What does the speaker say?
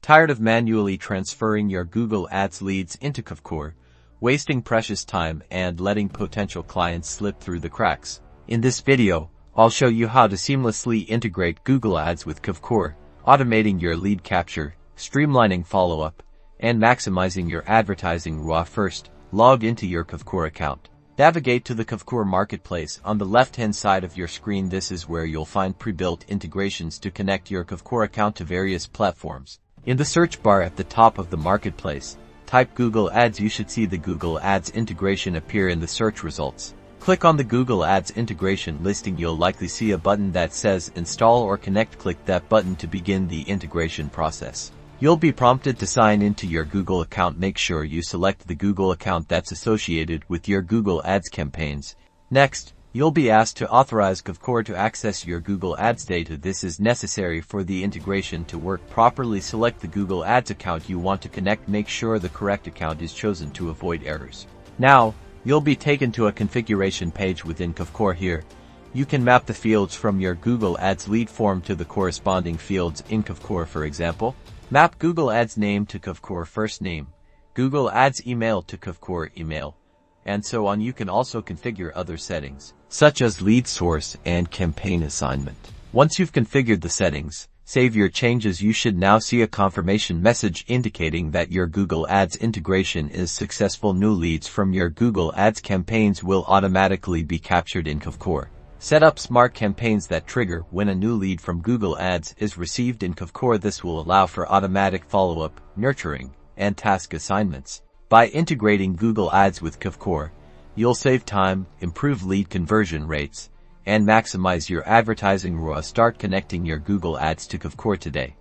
Tired of manually transferring your Google Ads leads into Kvcore, wasting precious time and letting potential clients slip through the cracks? In this video, I'll show you how to seamlessly integrate Google Ads with Kvcore, automating your lead capture, streamlining follow-up, and maximizing your advertising ROI. First, log into your Kvcore account. Navigate to the Kvcore Marketplace on the left-hand side of your screen. This is where you'll find pre-built integrations to connect your Kvcore account to various platforms. In the search bar at the top of the Marketplace, type Google Ads. You should see the Google Ads integration appear in the search results. Click on the Google Ads integration listing. You'll likely see a button that says Install or Connect. Click that button to begin the integration process. You'll be prompted to sign into your Google account. Make sure you select the Google account that's associated with your Google Ads campaigns. Next, you'll be asked to authorize Kvcore to access your Google Ads data. This is necessary for the integration to work properly. Select the Google Ads account you want to connect. Make sure the correct account is chosen to avoid errors. Now, you'll be taken to a configuration page within Kvcore. Here, you can map the fields from your Google Ads lead form to the corresponding fields in Kvcore. For example, map Google Ads name to Kvcore first name, Google Ads email to Kvcore email, and so on. You can also configure other settings, such as lead source and campaign assignment. Once you've configured the settings, save your changes. You should now see a confirmation message indicating that your Google Ads integration is successful. New leads from your Google Ads campaigns will automatically be captured in Kvcore. Set up smart campaigns that trigger when a new lead from Google Ads is received in Kvcore. This will allow for automatic follow-up, nurturing, and task assignments. By integrating Google Ads with Kvcore, you'll save time, improve lead conversion rates, and maximize your advertising ROI. Start connecting your Google Ads to Kvcore today.